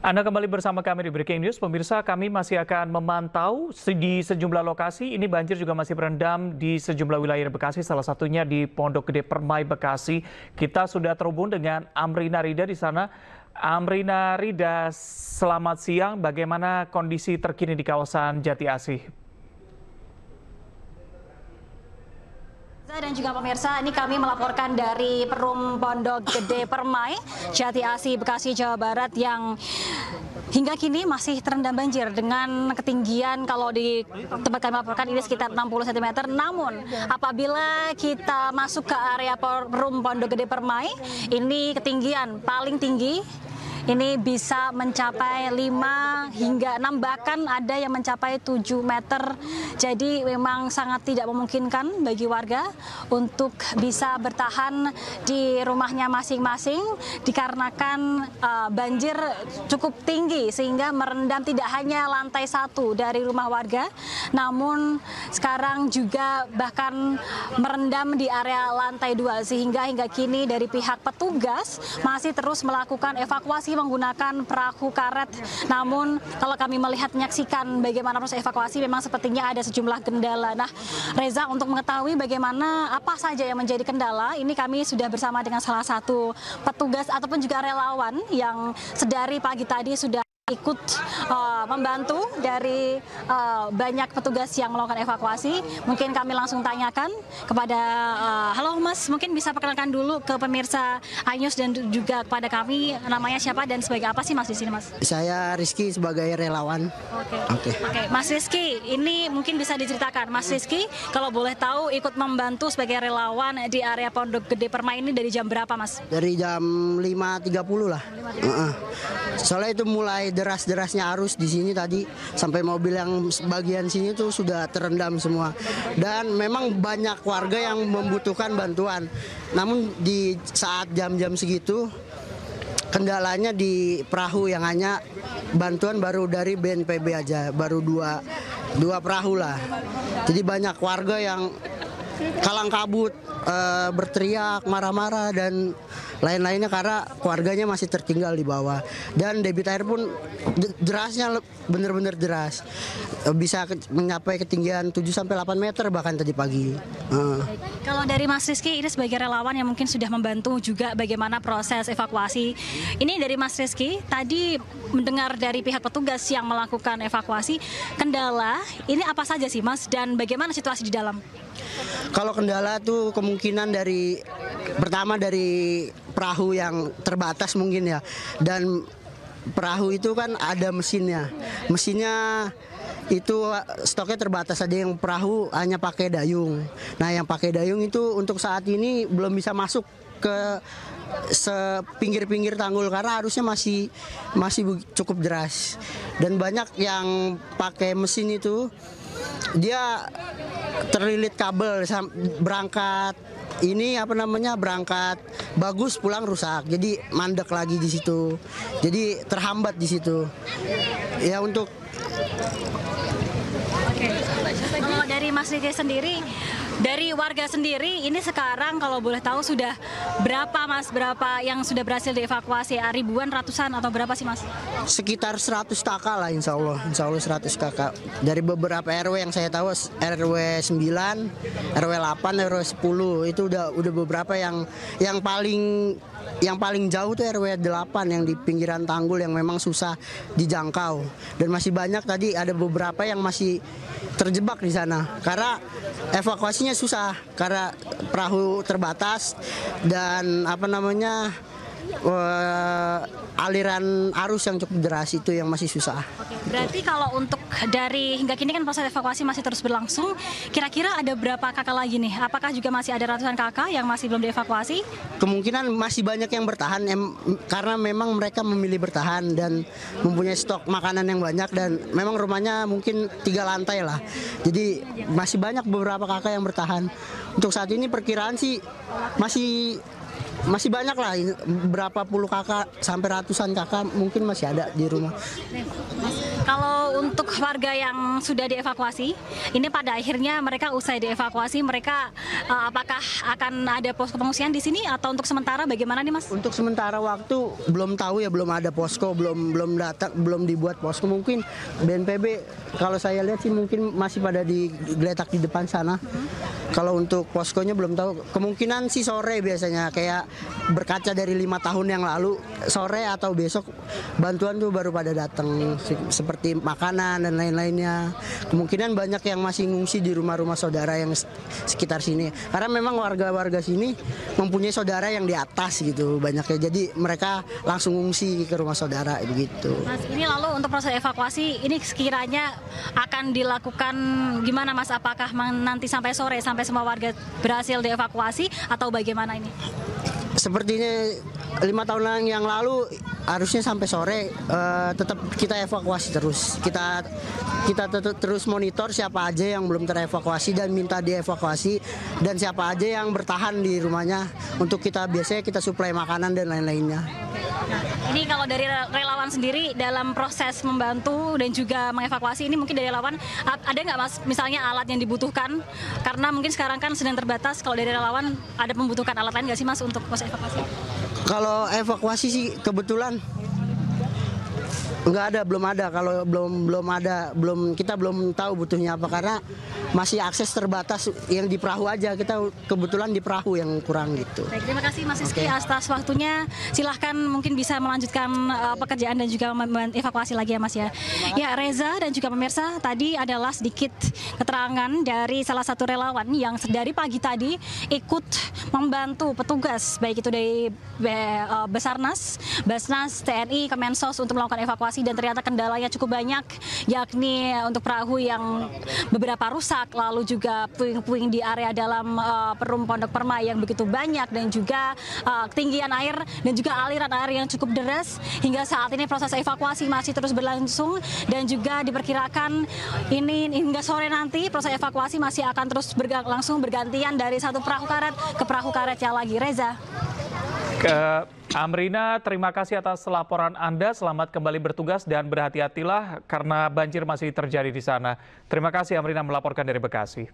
Anda kembali bersama kami di Breaking News. Pemirsa, kami masih akan memantau di sejumlah lokasi. Ini banjir juga masih berendam di sejumlah wilayah Bekasi, salah satunya di Pondok Gede Permai, Bekasi. Kita sudah terhubung dengan Amrina Rida di sana. Amrina Rida, selamat siang. Bagaimana kondisi terkini di kawasan Jati Asih? Dan juga pemirsa, ini kami melaporkan dari Perum Pondok Gede Permai, Jati Asih, Bekasi, Jawa Barat yang hingga kini masih terendam banjir dengan ketinggian kalau di tempat kami melaporkan ini sekitar 60 cm. Namun apabila kita masuk ke area Perum Pondok Gede Permai, ini ketinggian paling tinggi ini bisa mencapai 5 hingga 6, bahkan ada yang mencapai 7 meter. Jadi memang sangat tidak memungkinkan bagi warga untuk bisa bertahan di rumahnya masing-masing dikarenakan banjir cukup tinggi sehingga merendam tidak hanya lantai 1 dari rumah warga, namun sekarang juga bahkan merendam di area lantai 2, sehingga hingga kini dari pihak petugas masih terus melakukan evakuasi menggunakan perahu karet. Namun kalau kami melihat menyaksikan bagaimana proses evakuasi, memang sepertinya ada sejumlah kendala. Nah, Reza, untuk mengetahui bagaimana apa saja yang menjadi kendala, ini kami sudah bersama dengan salah satu petugas ataupun juga relawan yang sedari pagi tadi sudah ikut membantu dari banyak petugas yang melakukan evakuasi. Mungkin kami langsung tanyakan kepada halo Mas, mungkin bisa perkenalkan dulu ke pemirsa iNews dan juga kepada kami, namanya siapa dan sebagai apa sih Mas di sini, Mas? Saya Rizky sebagai relawan. Oke. Mas Rizky, ini mungkin bisa diceritakan, Mas Rizky kalau boleh tahu ikut membantu sebagai relawan di area Pondok Gede Permai ini dari jam berapa, Mas? Dari jam 5.30 lah. Soalnya itu mulai deras-derasnya arus di sini tadi, sampai mobil yang bagian sini tuh sudah terendam semua. Dan memang banyak warga yang membutuhkan bantuan. Namun di saat jam-jam segitu, kendalanya di perahu yang hanya bantuan baru dari BNPB aja, baru dua perahu lah. Jadi banyak warga yang kalang kabut, berteriak, marah-marah dan lain-lainnya karena keluarganya masih tertinggal di bawah. Dan debit air pun derasnya benar-benar deras. Bisa mencapai ketinggian 7-8 meter bahkan tadi pagi. Kalau dari Mas Rizky ini sebagai relawan yang mungkin sudah membantu juga bagaimana proses evakuasi. Ini dari Mas Rizky, tadi mendengar dari pihak petugas yang melakukan evakuasi, kendala ini apa saja sih Mas dan bagaimana situasi di dalam? Kalau kendala tuh kemungkinan pertama dari perahu yang terbatas mungkin ya. Dan perahu itu kan ada mesinnya. Mesinnya itu stoknya terbatas, ada yang perahu hanya pakai dayung. Nah, yang pakai dayung itu untuk saat ini belum bisa masuk ke sepinggir-pinggir tanggul karena arusnya masih cukup deras. Dan banyak yang pakai mesin itu dia terlilit kabel berangkat berangkat bagus pulang rusak, jadi mandek lagi di situ, jadi terhambat di situ ya. Untuk kalau dari Mas Rizky sendiri, dari warga sendiri ini sekarang kalau boleh tahu sudah berapa Mas, berapa yang sudah berhasil dievakuasi? Ribuan, ratusan atau berapa sih Mas? Sekitar 100 kakak lah, insya Allah 100 kakak. Dari beberapa RW yang saya tahu, RW 9, RW 8, RW 10 itu udah beberapa yang paling jauh tuh RW 8 yang di pinggiran tanggul yang memang susah dijangkau. Dan masih banyak tadi ada beberapa yang masih terjebak di sana karena evakuasinya susah karena perahu terbatas dan aliran arus yang cukup deras itu yang masih susah. Berarti kalau untuk dari hingga kini kan proses evakuasi masih terus berlangsung, kira-kira ada berapa kakak lagi nih? Apakah juga masih ada ratusan kakak yang masih belum dievakuasi? Kemungkinan masih banyak yang bertahan karena memang mereka memilih bertahan dan mempunyai stok makanan yang banyak dan memang rumahnya mungkin 3 lantai lah. Jadi masih banyak beberapa kakak yang bertahan. Untuk saat ini perkiraan sih masih masih banyak lah, berapa puluh kakak sampai ratusan kakak mungkin masih ada di rumah. Kalau untuk warga yang sudah dievakuasi, ini pada akhirnya mereka usai dievakuasi, mereka apakah akan ada posko pengungsian di sini atau untuk sementara bagaimana nih Mas? Untuk sementara waktu belum tahu ya, belum ada posko, belum datang, belum dibuat posko. Mungkin BNPB kalau saya lihat sih mungkin masih pada digeletak di depan sana. Kalau untuk poskonya belum tahu. Kemungkinan sih sore biasanya, kayak berkaca dari 5 tahun yang lalu, sore atau besok bantuan tuh baru pada datang, seperti makanan dan lain-lainnya. Kemungkinan banyak yang masih ngungsi di rumah-rumah saudara yang sekitar sini. Karena memang warga-warga sini mempunyai saudara yang di atas gitu banyaknya. Jadi mereka langsung ngungsi ke rumah saudara begitu. Mas, ini lalu untuk proses evakuasi ini sekiranya akan dilakukan gimana Mas? Apakah nanti sampai sore sampai semua warga berhasil dievakuasi atau bagaimana ini? Sepertinya 5 tahun yang lalu harusnya sampai sore, tetap kita evakuasi terus. Kita tetap terus monitor siapa aja yang belum terevakuasi dan minta dievakuasi, dan siapa aja yang bertahan di rumahnya untuk biasanya kita suplai makanan dan lain-lainnya. Nah, ini kalau dari relawan sendiri dalam proses membantu dan juga mengevakuasi ini mungkin dari relawan ada nggak Mas misalnya alat yang dibutuhkan, karena mungkin sekarang kan sedang terbatas. Kalau dari relawan ada membutuhkan alat lain nggak sih Mas untuk proses evakuasi? Kalau evakuasi sih kebetulan nggak ada, belum ada. Kalau kita belum tahu butuhnya apa, karena masih akses terbatas yang di perahu aja. Kita kebetulan di perahu yang kurang gitu. Baik, terima kasih Mas Rizky atas waktunya. Silahkan mungkin bisa melanjutkan pekerjaan dan juga evakuasi lagi ya Mas ya. Ya, Reza dan juga pemirsa, tadi adalah sedikit keterangan dari salah satu relawan yang dari pagi tadi ikut membantu petugas baik itu dari Basarnas, Basnas, TNI, Kemensos untuk melakukan evakuasi, dan ternyata kendalanya cukup banyak, yakni untuk perahu yang beberapa rusak, lalu juga puing-puing di area dalam perum Pondok Permai yang begitu banyak, dan juga ketinggian air dan juga aliran air yang cukup deras. Hingga saat ini proses evakuasi masih terus berlangsung, dan juga diperkirakan ini hingga sore nanti proses evakuasi masih akan terus langsung bergantian dari satu perahu karet ke perahu karet yang lagi. Reza. Amrina, terima kasih atas laporan Anda. Selamat kembali bertugas dan berhati-hatilah karena banjir masih terjadi di sana. Terima kasih Amrina melaporkan dari Bekasi.